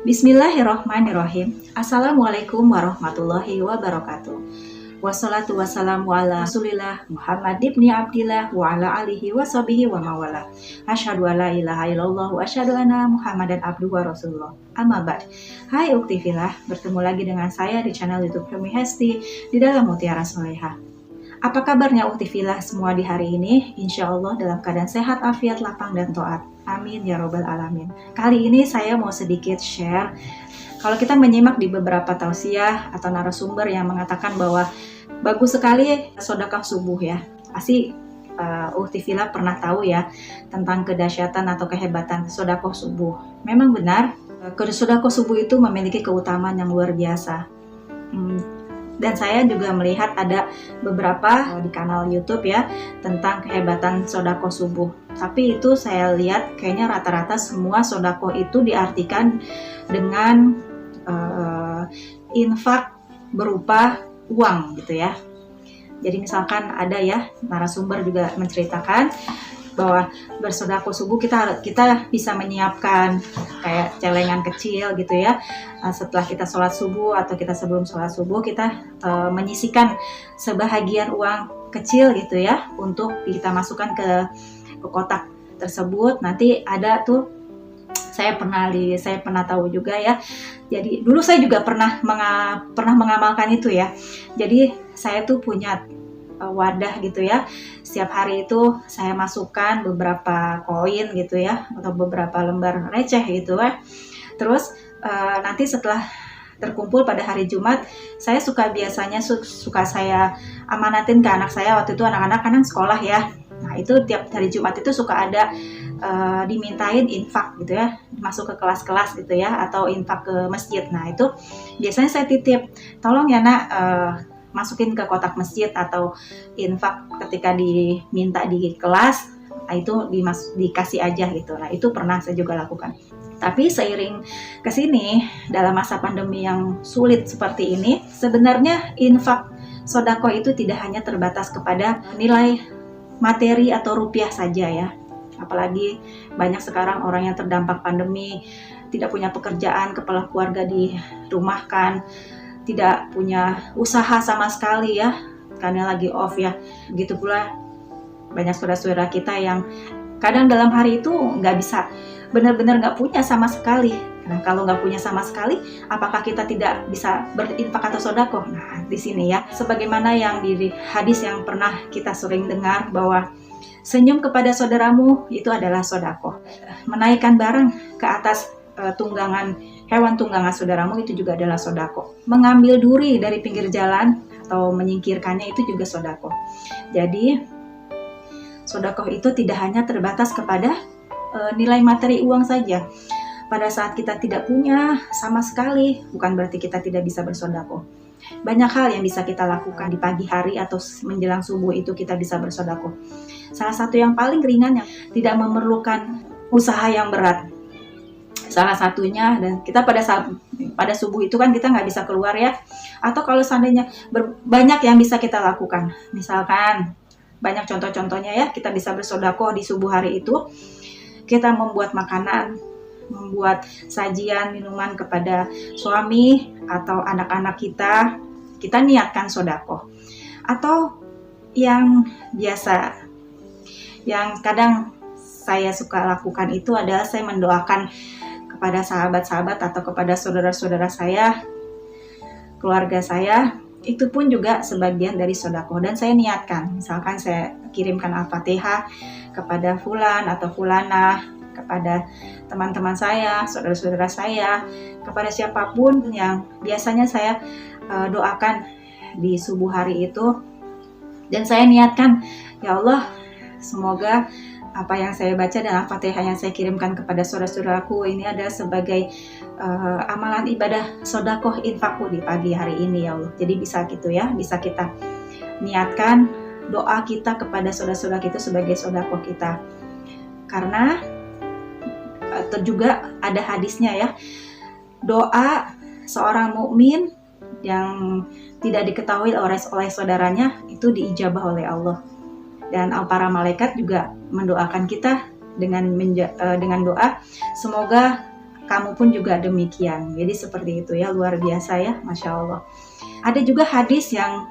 Bismillahirrahmanirrahim. Assalamualaikum warahmatullahi wabarakatuh. Wassalatu wassalamu ala Rasulillah Muhammad ibni Abdillah wa ala alihi wa sahbihi wa mawala. Asyhadu an la ilaha illallah wa asyhadu anna Muhammadan abduhu wa rasulullah. Amma ba'd. Hai ukti fillah, bertemu lagi dengan saya di channel YouTube Femi Hesti di dalam Mutiara Soleha. Apa kabarnya ukti fillah semua di hari ini? Insya Allah dalam keadaan sehat, afiat, lapang, dan taat. Amin ya robbal alamin. Kali ini saya mau sedikit share. Kalau kita menyimak di beberapa tausiah atau narasumber yang mengatakan bahwa bagus sekali sedekah subuh ya. Pasti ukti fillah pernah tahu ya tentang kedahsyatan atau kehebatan sedekah subuh. Memang benar, sedekah subuh itu memiliki keutamaan yang luar biasa. Dan saya juga melihat ada beberapa di kanal YouTube ya tentang kehebatan sedekah subuh. Tapi itu saya lihat kayaknya rata-rata semua sedekah itu diartikan dengan infak berupa uang gitu ya. Jadi misalkan ada ya narasumber juga menceritakan bahwa bersedekah subuh kita bisa menyiapkan kayak celengan kecil gitu ya. Setelah kita sholat subuh atau kita sebelum sholat subuh kita menyisikan sebahagian uang kecil gitu ya untuk kita masukkan ke kotak tersebut. Nanti ada tuh saya pernah tahu juga ya. Jadi dulu saya juga pernah mengamalkan itu ya. Jadi saya tuh punya wadah gitu ya. Setiap hari itu saya masukkan beberapa koin gitu ya atau beberapa lembar receh gitu ya. Terus nanti setelah terkumpul pada hari Jumat, saya biasanya suka saya amanatin ke anak saya. Waktu itu anak-anak kan sekolah ya. Nah itu tiap hari Jumat itu suka ada dimintain infak gitu ya, masuk ke kelas-kelas gitu ya, atau infak ke masjid. Nah itu biasanya saya titip, tolong ya nak masukin ke kotak masjid atau infak ketika diminta di kelas, nah itu dikasih aja gitu. Nah itu pernah saya juga lakukan. Tapi seiring kesini dalam masa pandemi yang sulit seperti ini, sebenarnya infak sedekah itu tidak hanya terbatas kepada nilai materi atau rupiah saja ya. Apalagi banyak sekarang orang yang terdampak pandemi, tidak punya pekerjaan, kepala keluarga dirumahkan, tidak punya usaha sama sekali ya, karena lagi off ya. Begitu pula banyak saudara-saudara kita yang kadang dalam hari itu nggak bisa, benar-benar nggak punya sama sekali. Nah kalau nggak punya sama sekali, apakah kita tidak bisa berinfak atau sedekah? Nah di sini ya, sebagaimana yang di hadis yang pernah kita sering dengar bahwa senyum kepada saudaramu itu adalah sedekah. Menaikkan barang ke atas tunggangan hewan tunggangan saudaramu itu juga adalah sedekah. Mengambil duri dari pinggir jalan atau menyingkirkannya itu juga sedekah. Jadi sedekah itu tidak hanya terbatas kepada nilai materi uang saja. Pada saat kita tidak punya sama sekali, bukan berarti kita tidak bisa bersedekah. Banyak hal yang bisa kita lakukan di pagi hari atau menjelang subuh itu kita bisa bersedekah. Salah satu yang paling ringan yang tidak memerlukan usaha yang berat. Salah satunya, dan kita pada subuh itu kan kita nggak bisa keluar ya. Atau kalau seandainya banyak yang bisa kita lakukan. Misalkan banyak contoh-contohnya ya, kita bisa bersedekah di subuh hari itu. Kita membuat makanan, membuat sajian minuman kepada suami atau anak-anak kita niatkan sedekah. Atau yang biasa, yang kadang saya suka lakukan itu adalah saya mendoakan kepada sahabat-sahabat atau kepada saudara-saudara saya, keluarga saya, itu pun juga sebagian dari sedekah. Dan saya niatkan, misalkan saya kirimkan Al-Fatihah kepada fulan atau fulanah, kepada teman-teman saya, saudara-saudara saya, kepada siapapun yang biasanya saya doakan di subuh hari itu. Dan saya niatkan, ya Allah, semoga apa yang saya baca dan Al-Fatihah yang saya kirimkan kepada saudara-saudaraku ini adalah sebagai amalan ibadah sedekah infakku di pagi hari ini ya Allah. Jadi bisa gitu ya, bisa kita niatkan doa kita kepada saudara-saudara kita sebagai sedekah kita. Karena juga ada hadisnya ya, doa seorang mukmin yang tidak diketahui oleh saudaranya itu diijabah oleh Allah. Dan para malaikat juga mendoakan kita dengan doa, semoga kamu pun juga demikian. Jadi seperti itu ya, luar biasa ya, Masya Allah. Ada juga hadis yang,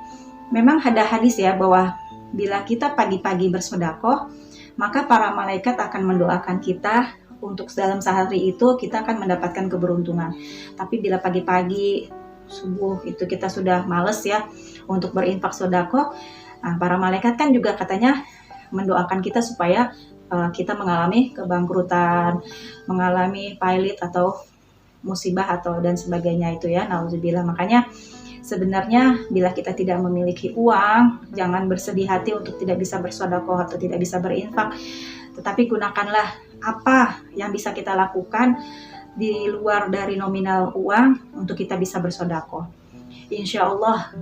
memang ada hadis ya, bahwa bila kita pagi-pagi bersedekah, maka para malaikat akan mendoakan kita untuk dalam sehari itu kita akan mendapatkan keberuntungan. Tapi bila pagi-pagi subuh itu kita sudah males ya untuk berinfak sedekah, para malaikat kan juga katanya mendoakan kita supaya kita mengalami kebangkrutan, mengalami pailit atau musibah atau dan sebagainya itu ya, nauzubillah. Makanya sebenarnya bila kita tidak memiliki uang, jangan bersedih hati untuk tidak bisa bersedekah atau tidak bisa berinfak, tetapi gunakanlah apa yang bisa kita lakukan di luar dari nominal uang untuk kita bisa bersedekah. Insya Allah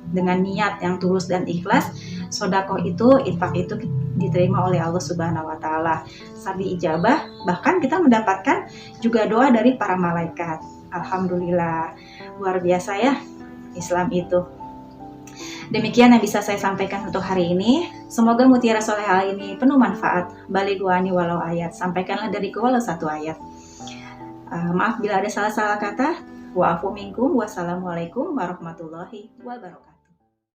dengan niat yang tulus dan ikhlas, sedekah itu, infak itu diterima oleh Allah Subhanahu wa taala. Sabi ijabah, bahkan kita mendapatkan juga doa dari para malaikat. Alhamdulillah, luar biasa ya Islam itu. Demikian yang bisa saya sampaikan untuk hari ini. Semoga Mutiara Soleha ini penuh manfaat. Baliguani walau ayat. Sampaikanlah dariku walau satu ayat. Maaf bila ada salah-salah kata. Wa'afu minkum. Wassalamualaikum warahmatullahi wabarakatuh.